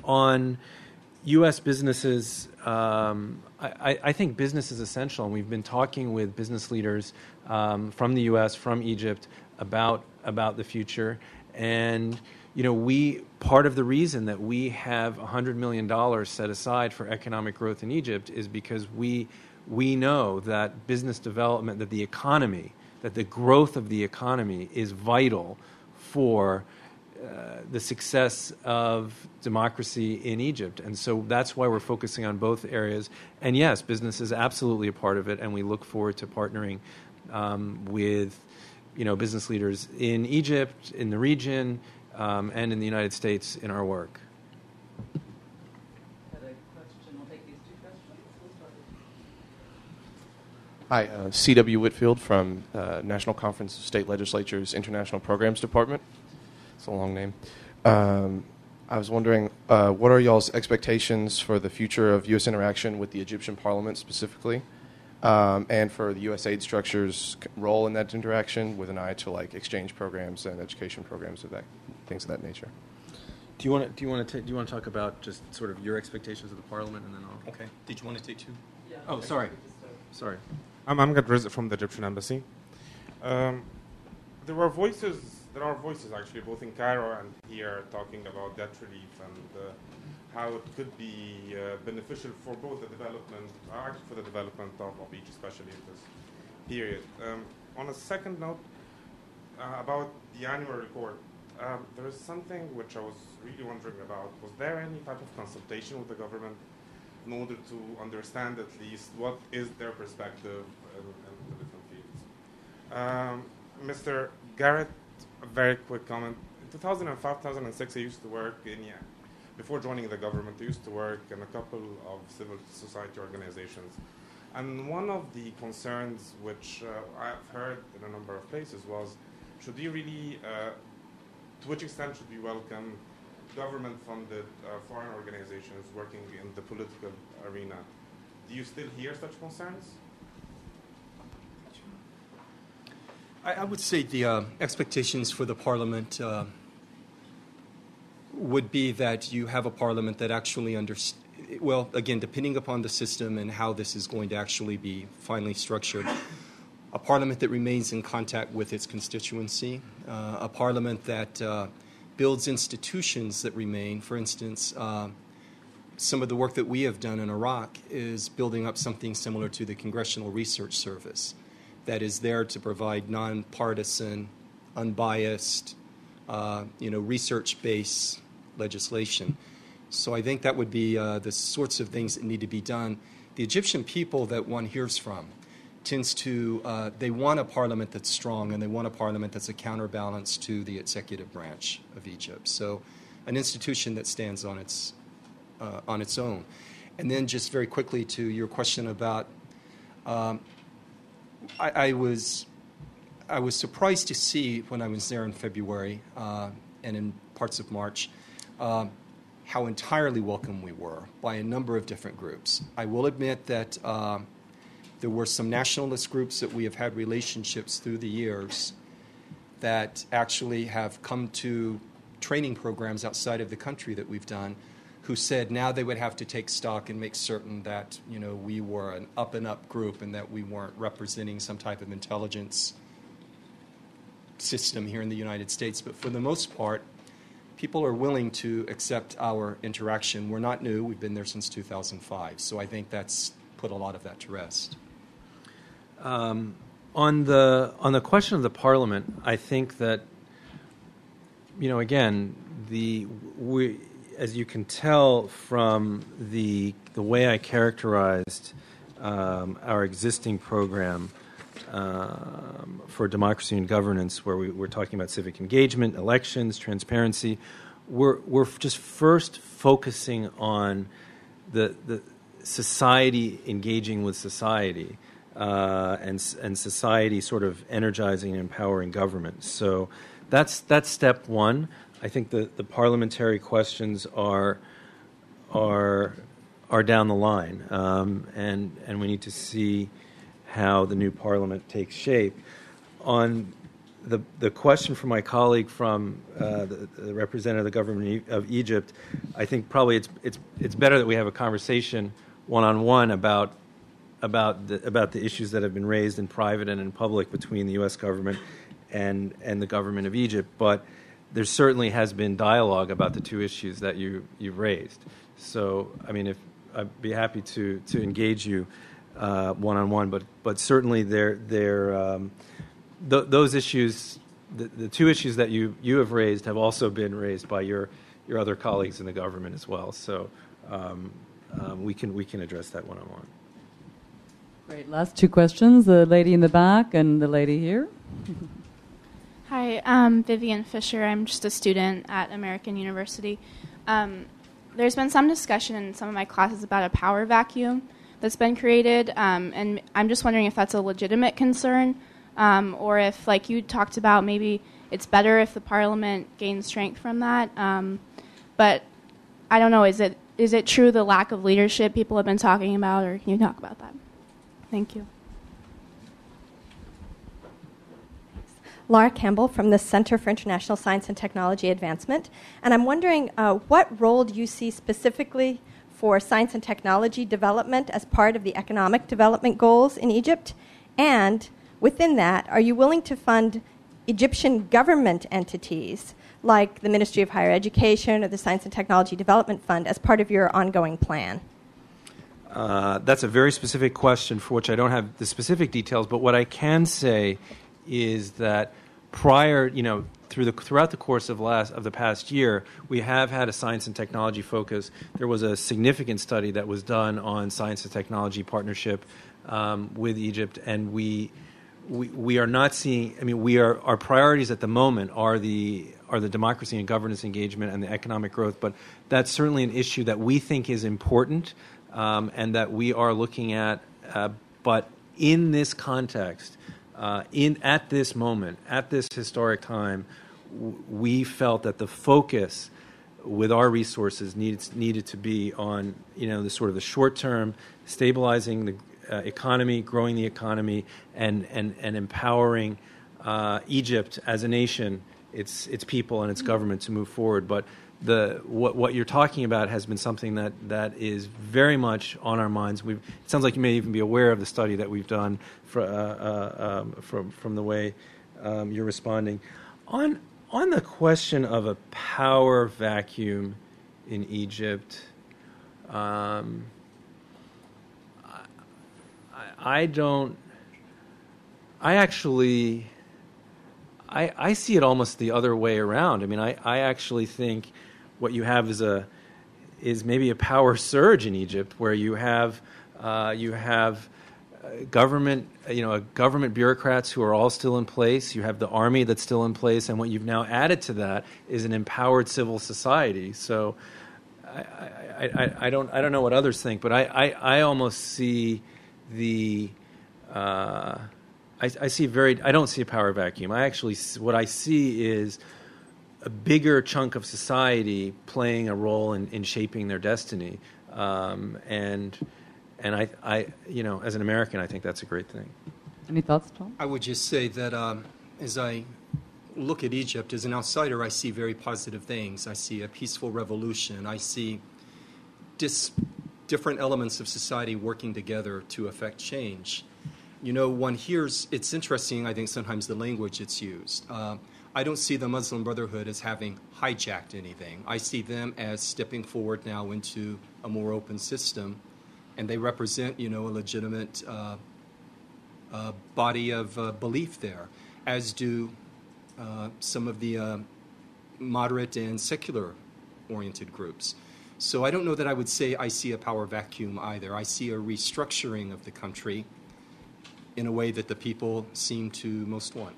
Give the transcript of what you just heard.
on U.S. businesses, I think business is essential, and we've been talking with business leaders from the U.S., from Egypt, about the future. And part of the reason that we have $100 million set aside for economic growth in Egypt is because we know that business development, that the economy, that the growth of the economy is vital for the success of democracy in Egypt. And so that's why we're focusing on both areas. And yes, business is absolutely a part of it, and we look forward to partnering with business leaders in Egypt, in the region, and in the United States in our work. Hi, C.W. Whitfield from National Conference of State Legislatures International Programs Department. It's a long name. I was wondering, what are y'all's expectations for the future of U.S. interaction with the Egyptian Parliament specifically, and for the USAID structure's role in that interaction, with an eye to exchange programs and education programs things of that nature? Do you want to talk about just sort of your expectations of the Parliament, and then I'll... Okay. Did you want to take two? Yeah. Oh, sorry. I'm Garrett from the Egyptian Embassy. There are voices actually, both in Cairo and here, talking about debt relief and how it could be beneficial for both the development, of Egypt, especially in this period. On a second note, about the annual report, there is something which I was really wondering about. Was there any type of consultation with the government in order to understand at least what is their perspective in the different fields? Mr. Garrett, a very quick comment. In 2005, 2006, I used to work before joining the government, I used to work in a couple of civil society organizations. And one of the concerns which I've heard in a number of places was, should you really, to which extent should we welcome government-funded foreign organizations working in the political arena? Do you still hear such concerns? I would say the expectations for the Parliament would be that you have a Parliament that actually well, again, depending upon the system and how this is going to actually be finally structured, a Parliament that remains in contact with its constituency, a Parliament that builds institutions that remain. For instance, some of the work that we have done in Iraq is building up something similar to the Congressional Research Service that is there to provide nonpartisan, unbiased, research-based legislation. So I think that would be the sorts of things that need to be done. The Egyptian people that one hears from tends to, they want a parliament that's strong, and they want a parliament that's a counterbalance to the executive branch of Egypt. So an institution that stands on its own. And then just very quickly to your question about, I was surprised to see when I was there in February and in parts of March how entirely welcome we were by a number of different groups. I will admit that there were some nationalist groups that we have had relationships through the years that actually have come to training programs outside of the country that we've done, who said now they would have to take stock and make certain that we were an up-and-up group and that we weren't representing some type of intelligence system here in the United States. But for the most part, people are willing to accept our interaction. We're not new. We've been there since 2005. So I think that's put a lot of that to rest. On the question of the Parliament, I think that, again, as you can tell from the way I characterized our existing program for democracy and governance, where we're talking about civic engagement, elections, transparency, we're just first focusing on the society engaging with society and society sort of energizing and empowering government. So that's step one. I think the parliamentary questions are down the line, and we need to see how the new parliament takes shape. On the question from my colleague from the representative of the government of Egypt, I think probably it's better that we have a conversation one-on-one about the issues that have been raised in private and in public between the U.S. government and the government of Egypt. But there certainly has been dialogue about the two issues that you've raised. So, I mean, I'd be happy to engage you one-on-one, but certainly those issues, the two issues that you have raised have also been raised by your other colleagues in the government as well. So we can address that one-on-one. Great. Last two questions, the lady in the back and the lady here. Hi, I'm Vivian Fisher. I'm just a student at American University. There's been some discussion in some of my classes about a power vacuum that's been created, and I'm just wondering if that's a legitimate concern, or if, like you talked about, maybe it's better if the parliament gains strength from that. But I don't know, is it true the lack of leadership people have been talking about, or can you talk about that? Thank you. Laura Campbell from the Center for International Science and Technology Advancement. And I'm wondering what role do you see specifically for science and technology development as part of the economic development goals in Egypt? And within that, are you willing to fund Egyptian government entities like the Ministry of Higher Education or the Science and Technology Development Fund as part of your ongoing plan? That's a very specific question for which I don't have the specific details, but what I can say is that throughout the course of the past year, we have had a science and technology focus. There was a significant study that was done on science and technology partnership with Egypt, and we are not seeing. I mean, our priorities at the moment are the democracy and governance engagement and the economic growth. But that's certainly an issue that we think is important and that we are looking at. But in this context. At this moment, at this historic time, we felt that the focus with our resources needed to be on the sort of the short term, stabilizing the economy, growing the economy, and empowering Egypt as a nation, its people and its government to move forward. But what you're talking about has been something that is very much on our minds. It sounds like you may even be aware of the study that we've done from the way you're responding. On the question of a power vacuum in Egypt, I see it almost the other way around. I mean, I actually think what you have is maybe a power surge in Egypt, where you have government bureaucrats who are all still in place. You have the army that's still in place, and what you've now added to that is an empowered civil society. So I don't know what others think, but I almost see I don't see a power vacuum. What I see is a bigger chunk of society playing a role in shaping their destiny, and I as an American, I think that's a great thing. Any thoughts, Tom? I would just say that as I look at Egypt as an outsider, I see very positive things. I see a peaceful revolution. I see different elements of society working together to affect change. One hears, it's interesting, I think, sometimes the language it's used. I don't see the Muslim Brotherhood as having hijacked anything. I see them as stepping forward now into a more open system, and they represent, a legitimate body of belief there, as do some of the moderate and secular-oriented groups. So I don't know that I would say I see a power vacuum either. I see a restructuring of the country in a way that the people seem to most want.